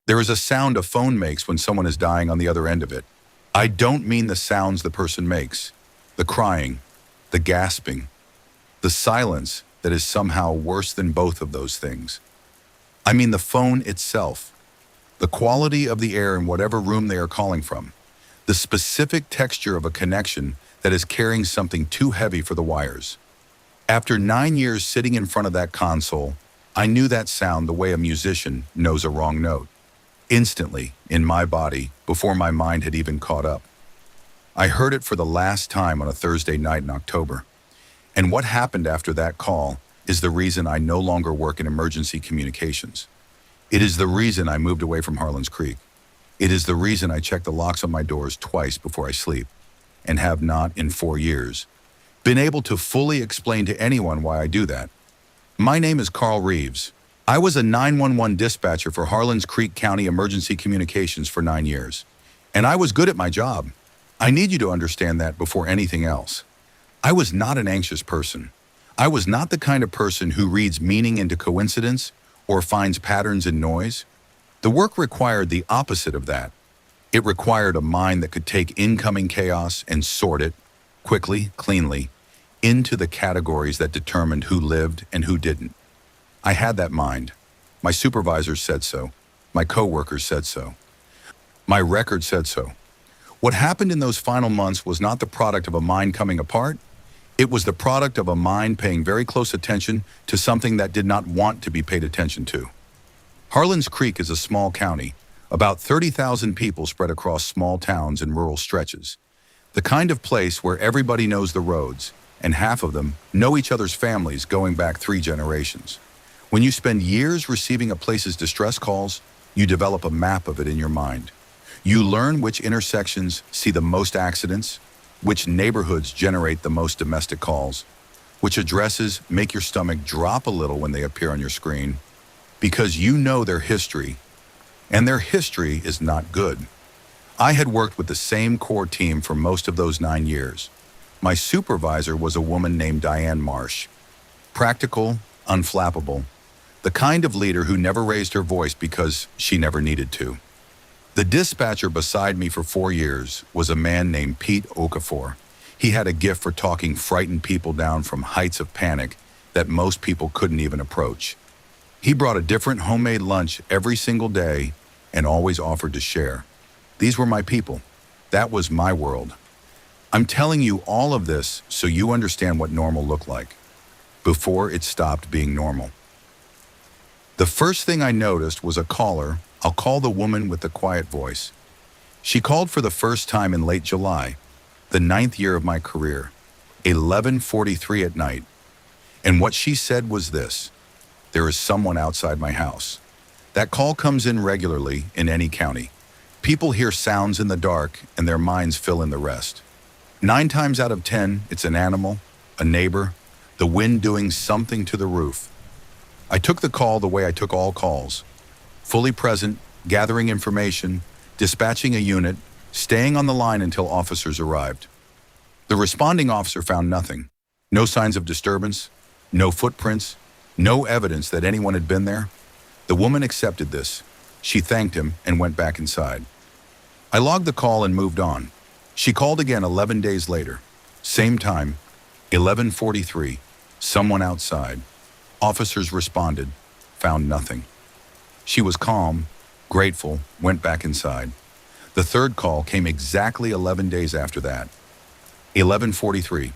There is a sound a phone makes when someone is dying on the other end of it. I don't mean the sounds the person makes, the crying, the gasping, the silence that is somehow worse than both of those things. I mean the phone itself, the quality of the air in whatever room they are calling from, the specific texture of a connection that is carrying something too heavy for the wires. After 9 years sitting in front of that console, I knew that sound the way a musician knows a wrong note. Instantly, in my body, before my mind had even caught up. I heard it for the last time on a Thursday night in October. And what happened after that call is the reason I no longer work in emergency communications. It is the reason I moved away from Harlan's Creek. It is the reason I check the locks on my doors twice before I sleep, and have not, in 4 years, been able to fully explain to anyone why I do that. My name is Carl Reeves. I was a 911 dispatcher for Harlan's Creek County Emergency Communications for 9 years, and I was good at my job. I need you to understand that before anything else. I was not an anxious person. I was not the kind of person who reads meaning into coincidence or finds patterns in noise. The work required the opposite of that. It required a mind that could take incoming chaos and sort it, quickly, cleanly, into the categories that determined who lived and who didn't. I had that mind. My supervisors said so. My coworkers said so. My record said so. What happened in those final months was not the product of a mind coming apart. It was the product of a mind paying very close attention to something that did not want to be paid attention to. Harlan's Creek is a small county, about 30,000 people spread across small towns and rural stretches. The kind of place where everybody knows the roads, and half of them know each other's families going back 3 generations. When you spend years receiving a place's distress calls, you develop a map of it in your mind. You learn which intersections see the most accidents, which neighborhoods generate the most domestic calls, which addresses make your stomach drop a little when they appear on your screen, because you know their history, and their history is not good. I had worked with the same core team for most of those 9 years. My supervisor was a woman named Diane Marsh. Practical, unflappable, the kind of leader who never raised her voice because she never needed to. The dispatcher beside me for 4 years was a man named Pete Okafor. He had a gift for talking frightened people down from heights of panic that most people couldn't even approach. He brought a different homemade lunch every single day and always offered to share. These were my people. That was my world. I'm telling you all of this so you understand what normal looked like, before it stopped being normal. The first thing I noticed was a caller. I'll call the woman with the quiet voice. She called for the first time in late July, the 9th year of my career, 11:43 at night. And what she said was this: there is someone outside my house. That call comes in regularly in any county. People hear sounds in the dark and their minds fill in the rest. 9 times out of 10, it's an animal, a neighbor, the wind doing something to the roof. I took the call the way I took all calls. Fully present, gathering information, dispatching a unit, staying on the line until officers arrived. The responding officer found nothing. No signs of disturbance, no footprints, no evidence that anyone had been there. The woman accepted this. She thanked him and went back inside. I logged the call and moved on. She called again 11 days later. Same time, 11:43, someone outside. Officers responded, found nothing. She was calm, grateful, went back inside. The third call came exactly 11 days after that. 11:43.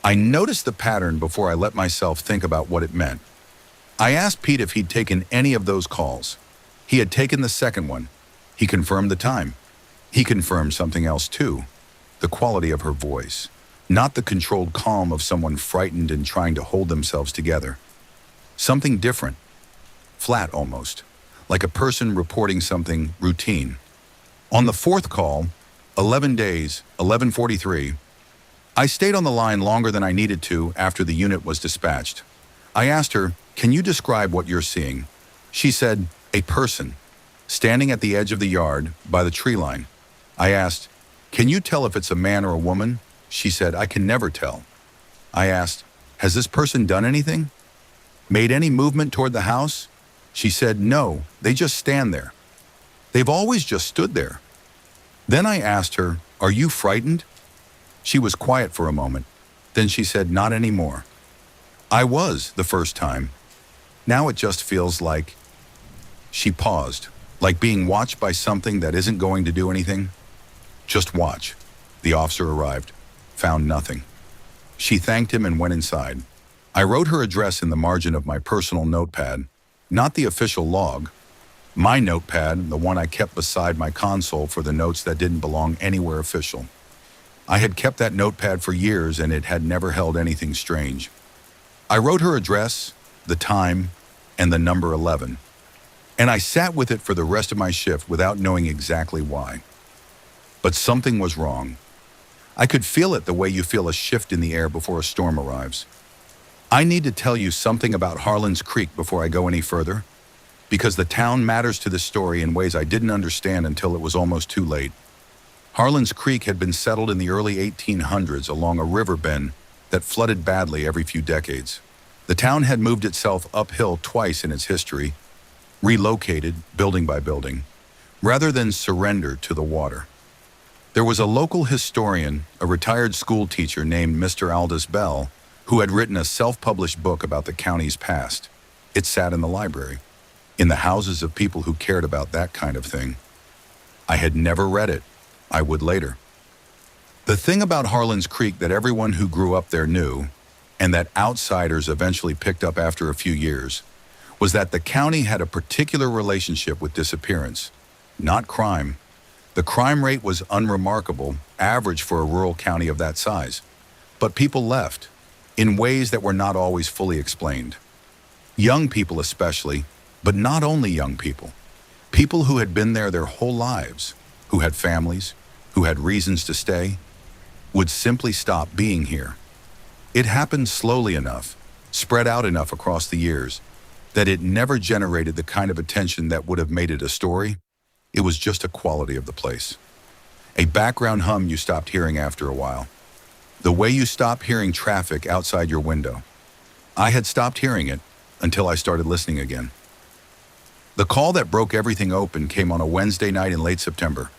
I noticed the pattern before I let myself think about what it meant. I asked Pete if he'd taken any of those calls. He had taken the second one. He confirmed the time. He confirmed something else too, the quality of her voice, not the controlled calm of someone frightened and trying to hold themselves together. Something different, flat almost, like a person reporting something routine. On the fourth call, 11 days, 11:43, I stayed on the line longer than I needed to after the unit was dispatched. I asked her, "Can you describe what you're seeing?" She said, "A person, standing at the edge of the yard by the tree line." I asked, "Can you tell if it's a man or a woman?" She said, "I can never tell." I asked, "Has this person done anything? Made any movement toward the house?" She said, "No, they just stand there." They've always just stood there. Then I asked her, "Are you frightened?" She was quiet for a moment. Then she said, "Not anymore." I was the first time. Now it just feels like... She paused, like being watched by something that isn't going to do anything. "Just watch." The officer arrived, found nothing. She thanked him and went inside. I wrote her address in the margin of my personal notepad, not the official log. My notepad, the one I kept beside my console for the notes that didn't belong anywhere official. I had kept that notepad for years and it had never held anything strange. I wrote her address, the time, and the number 11. And I sat with it for the rest of my shift without knowing exactly why. But something was wrong. I could feel it the way you feel a shift in the air before a storm arrives. I need to tell you something about Harlan's Creek before I go any further, because the town matters to this story in ways I didn't understand until it was almost too late. Harlan's Creek had been settled in the early 1800s along a river bend that flooded badly every few decades. The town had moved itself uphill twice in its history, relocated building by building, rather than surrender to the water. There was a local historian, a retired school teacher named Mr. Aldous Bell, who had written a self-published book about the county's past. It sat in the library, in the houses of people who cared about that kind of thing. I had never read it. I would later. The thing about Harlan's Creek that everyone who grew up there knew, and that outsiders eventually picked up after a few years, was that the county had a particular relationship with disappearance, not crime. The crime rate was unremarkable, average for a rural county of that size. But people left, in ways that were not always fully explained. Young people especially, but not only young people. People who had been there their whole lives, who had families, who had reasons to stay, would simply stop being here. It happened slowly enough, spread out enough across the years, that it never generated the kind of attention that would have made it a story. It was just a quality of the place. A background hum you stopped hearing after a while. The way you stop hearing traffic outside your window. I had stopped hearing it until I started listening again. The call that broke everything open came on a Wednesday night in late September,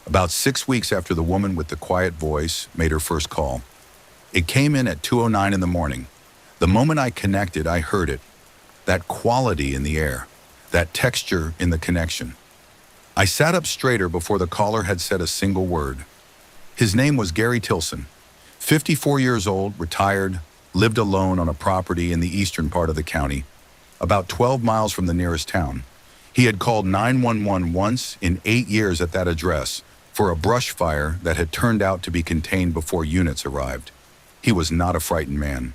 about 6 weeks after the woman with the quiet voice made her first call. It came in at 2:09 in the morning. The moment I connected, I heard it. That quality in the air, that texture in the connection. I sat up straighter before the caller had said a single word. His name was Gary Tilson, 54 years old, retired, lived alone on a property in the eastern part of the county, about 12 miles from the nearest town. He had called 911 once in 8 years at that address for a brush fire that had turned out to be contained before units arrived. He was not a frightened man.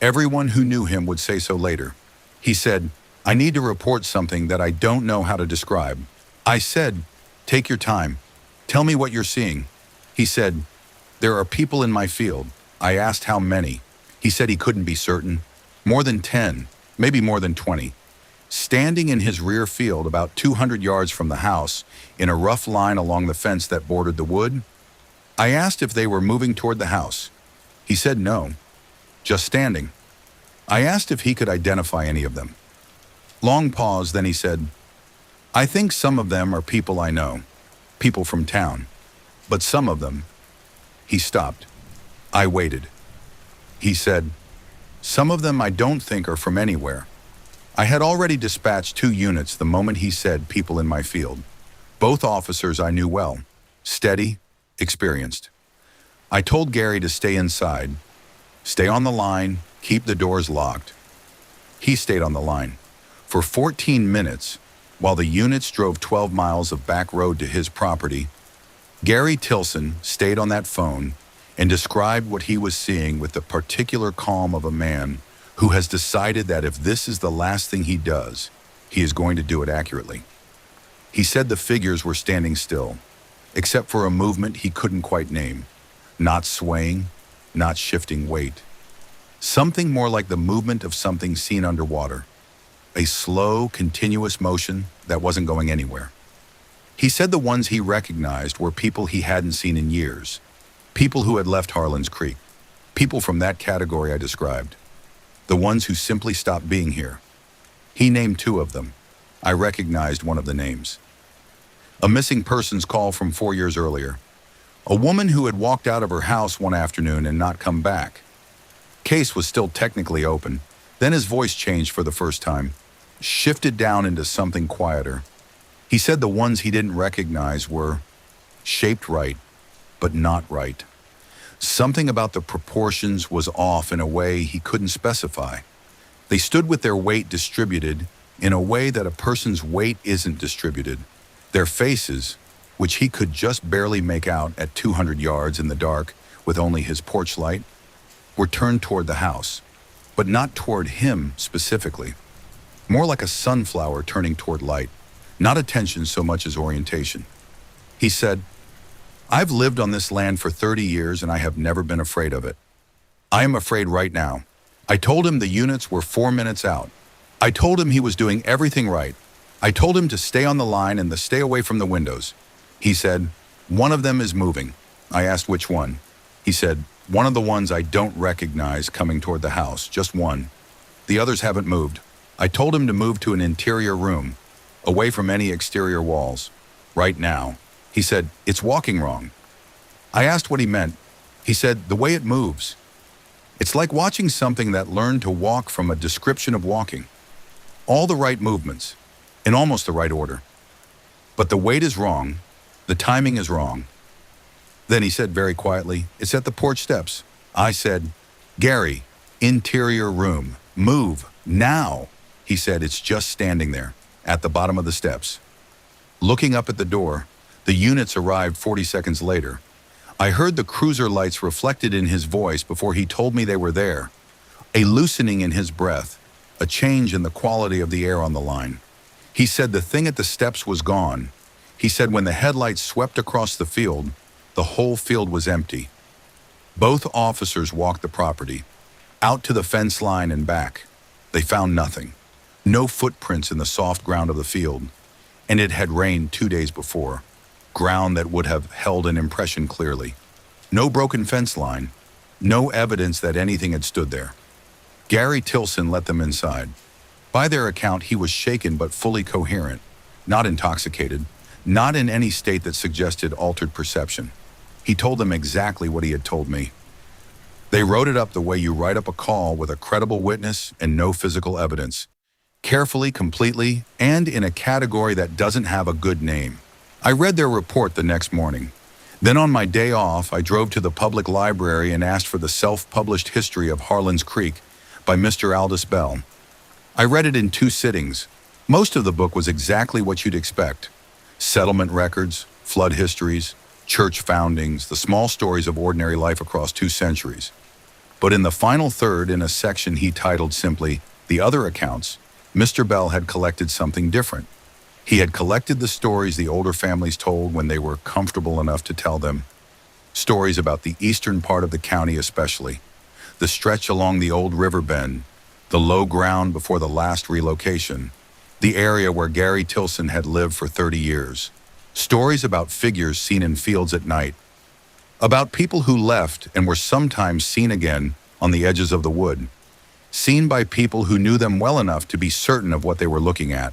Everyone who knew him would say so later. He said, "I need to report something that I don't know how to describe." I said, "Take your time. Tell me what you're seeing." He said, "There are people in my field." I asked how many. He said he couldn't be certain. More than 10, maybe more than 20. Standing in his rear field about 200 yards from the house, in a rough line along the fence that bordered the wood. I asked if they were moving toward the house. He said no, just standing. I asked if he could identify any of them. Long pause, then he said, "I think some of them are people I know, people from town, but some of them..." He stopped. I waited. He said, "Some of them I don't think are from anywhere." I had already dispatched 2 units the moment he said people in my field. Both officers I knew well, steady, experienced. I told Gary to stay inside, stay on the line, keep the doors locked. He stayed on the line for 14 minutes while the units drove 12 miles of back road to his property. Gary Tilson stayed on that phone and described what he was seeing with the particular calm of a man who has decided that if this is the last thing he does, he is going to do it accurately. He said the figures were standing still, except for a movement he couldn't quite name, not swaying, not shifting weight. Something more like the movement of something seen underwater, a slow, continuous motion that wasn't going anywhere. He said the ones he recognized were people he hadn't seen in years, people who had left Harlan's Creek, people from that category I described, the ones who simply stopped being here. He named 2 of them. I recognized one of the names. A missing persons call from 4 years earlier. A woman who had walked out of her house one afternoon and not come back. Case was still technically open. Then his voice changed for the first time, shifted down into something quieter. He said the ones he didn't recognize were shaped right, but not right. Something about the proportions was off in a way he couldn't specify. They stood with their weight distributed in a way that a person's weight isn't distributed. Their faces, which he could just barely make out at 200 yards in the dark with only his porch light, were turned toward the house, but not toward him specifically. More like a sunflower turning toward light, not attention so much as orientation. He said, "I've lived on this land for 30 years and I have never been afraid of it. I am afraid right now." I told him the units were 4 minutes out. I told him he was doing everything right. I told him to stay on the line and to stay away from the windows. He said, "One of them is moving." I asked which one. He said, "One of the ones I don't recognize coming toward the house, just one. The others haven't moved." I told him to move to an interior room, away from any exterior walls. Right now. He said, "It's walking wrong." I asked what he meant. He said, "The way it moves. It's like watching something that learned to walk from a description of walking. All the right movements, in almost the right order. But the weight is wrong, the timing is wrong." Then he said very quietly, "It's at the porch steps." I said, "Gary, interior room, move, now." He said, "It's just standing there, at the bottom of the steps." Looking up at the door, the units arrived 40 seconds later. I heard the cruiser lights reflected in his voice before he told me they were there. A loosening in his breath, a change in the quality of the air on the line. He said the thing at the steps was gone. He said when the headlights swept across the field, the whole field was empty. Both officers walked the property, out to the fence line and back. They found nothing. No footprints in the soft ground of the field. And it had rained 2 days before. Ground that would have held an impression clearly. No broken fence line. No evidence that anything had stood there. Gary Tilson let them inside. By their account, he was shaken but fully coherent, not intoxicated, not in any state that suggested altered perception. He told them exactly what he had told me. They wrote it up the way you write up a call with a credible witness and no physical evidence. Carefully, completely, and in a category that doesn't have a good name. I read their report the next morning. Then on my day off, I drove to the public library and asked for the self-published history of Harlan's Creek by Mr. Aldous Bell. I read it in 2 sittings. Most of the book was exactly what you'd expect. Settlement records, flood histories, church foundings, the small stories of ordinary life across 2 centuries. But in the final third, in a section he titled simply, "The Other Accounts," Mr. Bell had collected something different. He had collected the stories the older families told when they were comfortable enough to tell them. Stories about the eastern part of the county especially, the stretch along the old river bend, the low ground before the last relocation, the area where Gary Tilson had lived for 30 years. Stories about figures seen in fields at night, about people who left and were sometimes seen again on the edges of the wood, seen by people who knew them well enough to be certain of what they were looking at,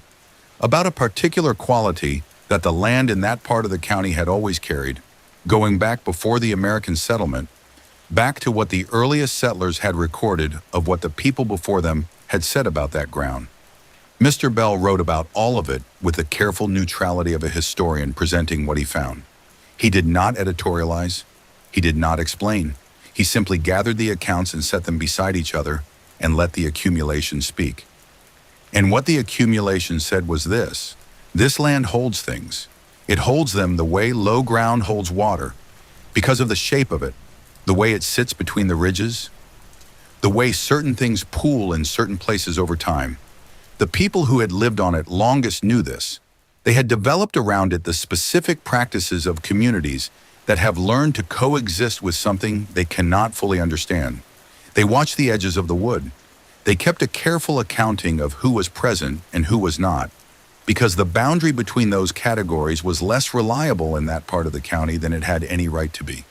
about a particular quality that the land in that part of the county had always carried, going back before the American settlement, back to what the earliest settlers had recorded of what the people before them had said about that ground. Mr. Bell wrote about all of it with the careful neutrality of a historian presenting what he found. He did not editorialize. He did not explain. He simply gathered the accounts and set them beside each other and let the accumulation speak. And what the accumulation said was this: this land holds things. It holds them the way low ground holds water, because of the shape of it, the way it sits between the ridges, the way certain things pool in certain places over time. The people who had lived on it longest knew this. They had developed around it the specific practices of communities that have learned to coexist with something they cannot fully understand. They watched the edges of the wood. They kept a careful accounting of who was present and who was not, because the boundary between those categories was less reliable in that part of the county than it had any right to be.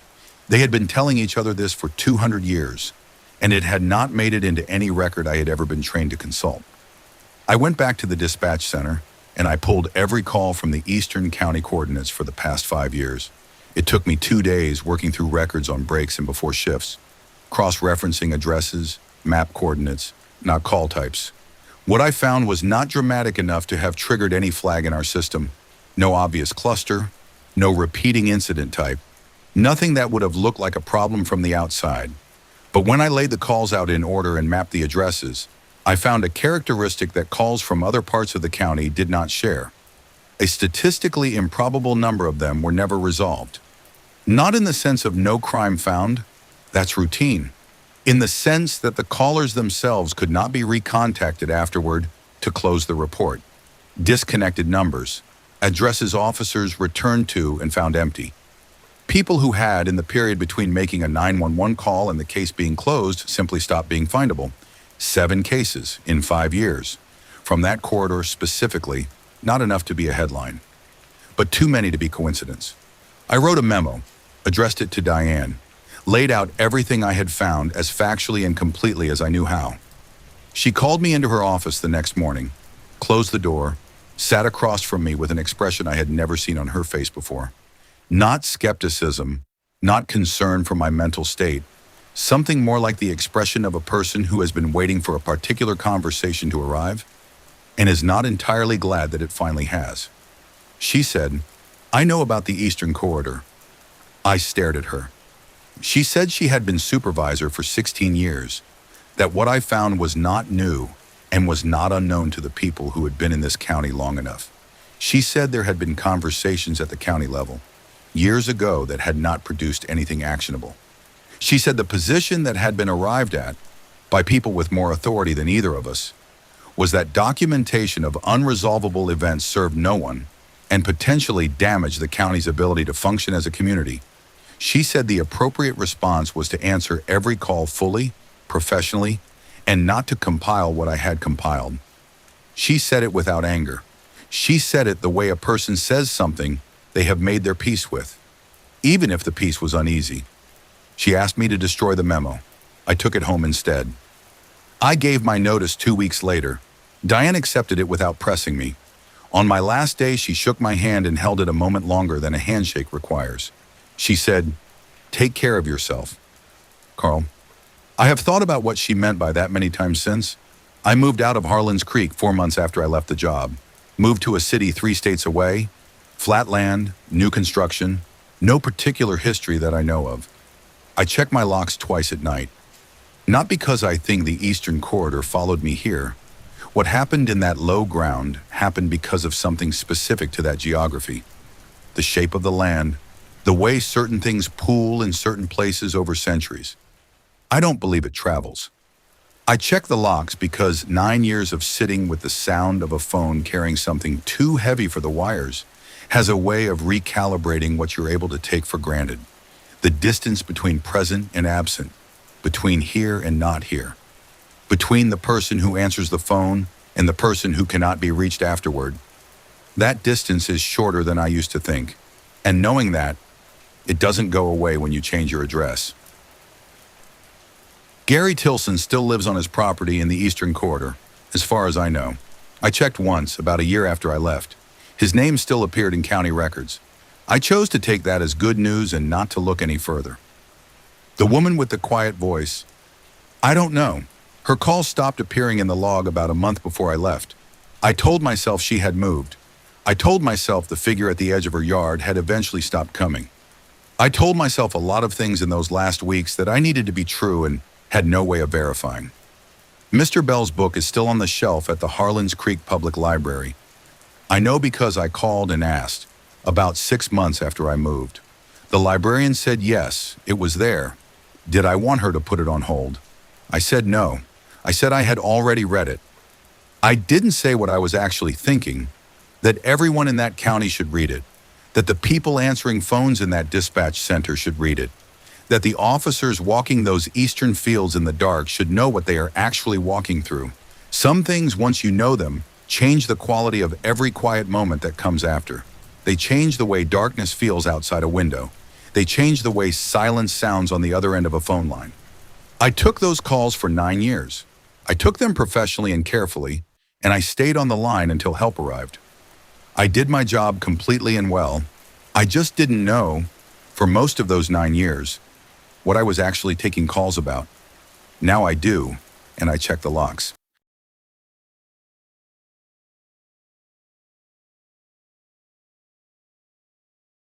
They had been telling each other this for 200 years, and it had not made it into any record I had ever been trained to consult. I went back to the dispatch center. and I pulled every call from the Eastern County coordinates for the past 5 years. It took me 2 days working through records on breaks and before shifts, cross-referencing addresses, map coordinates, not call types. What I found was not dramatic enough to have triggered any flag in our system. No obvious cluster, no repeating incident type, nothing that would have looked like a problem from the outside. But when I laid the calls out in order and mapped the addresses, I found a characteristic that calls from other parts of the county did not share. A statistically improbable number of them were never resolved. Not in the sense of no crime found, that's routine. In the sense that the callers themselves could not be recontacted afterward to close the report. Disconnected numbers, addresses officers returned to and found empty. People who had, in the period between making a 911 call and the case being closed, simply stopped being findable. 7 cases in 5 years. From that corridor specifically, not enough to be a headline, but too many to be coincidence. I wrote a memo, addressed it to Diane, laid out everything I had found as factually and completely as I knew how. She called me into her office the next morning, closed the door, sat across from me with an expression I had never seen on her face before. Not skepticism, not concern for my mental state, something more like the expression of a person who has been waiting for a particular conversation to arrive and is not entirely glad that it finally has. She said, "I know about the Eastern Corridor." I stared at her. She said she had been supervisor for 16 years, that what I found was not new and was not unknown to the people who had been in this county long enough. She said there had been conversations at the county level years ago that had not produced anything actionable. She said the position that had been arrived at by people with more authority than either of us was that documentation of unresolvable events served no one and potentially damaged the county's ability to function as a community. She said the appropriate response was to answer every call fully, professionally, and not to compile what I had compiled. She said it without anger. She said it the way a person says something they have made their peace with, even if the peace was uneasy. She asked me to destroy the memo. I took it home instead. I gave my notice 2 weeks later. Diane accepted it without pressing me. On my last day, she shook my hand and held it a moment longer than a handshake requires. She said, "Take care of yourself." Carl, I have thought about what she meant by that many times since. I moved out of Harlan's Creek 4 months after I left the job. Moved to a city 3 states away, flat land, new construction, no particular history that I know of. I check my locks twice at night. Not because I think the Eastern Corridor followed me here. What happened in that low ground happened because of something specific to that geography. The shape of the land, the way certain things pool in certain places over centuries. I don't believe it travels. I check the locks because 9 years of sitting with the sound of a phone carrying something too heavy for the wires has a way of recalibrating what you're able to take for granted. The distance between present and absent, between here and not here, between the person who answers the phone and the person who cannot be reached afterward. That distance is shorter than I used to think, and knowing that, it doesn't go away when you change your address. Gary Tilson still lives on his property in the Eastern Corridor, as far as I know. I checked once, about a year after I left. His name still appeared in county records. I chose to take that as good news and not to look any further. The woman with the quiet voice, I don't know. Her call stopped appearing in the log about a month before I left. I told myself she had moved. I told myself the figure at the edge of her yard had eventually stopped coming. I told myself a lot of things in those last weeks that I needed to be true and had no way of verifying. Mr. Bell's book is still on the shelf at the Harlan's Creek Public Library. I know because I called and asked, about 6 months after I moved. The librarian said yes, it was there. Did I want her to put it on hold? I said no. I said I had already read it. I didn't say what I was actually thinking, that everyone in that county should read it, that the people answering phones in that dispatch center should read it, that the officers walking those eastern fields in the dark should know what they are actually walking through. Some things, once you know them, change the quality of every quiet moment that comes after. They change the way darkness feels outside a window. They change the way silence sounds on the other end of a phone line. I took those calls for 9 years. I took them professionally and carefully, and I stayed on the line until help arrived. I did my job completely and well. I just didn't know, for most of those 9 years, what I was actually taking calls about. Now I do, and I check the logs.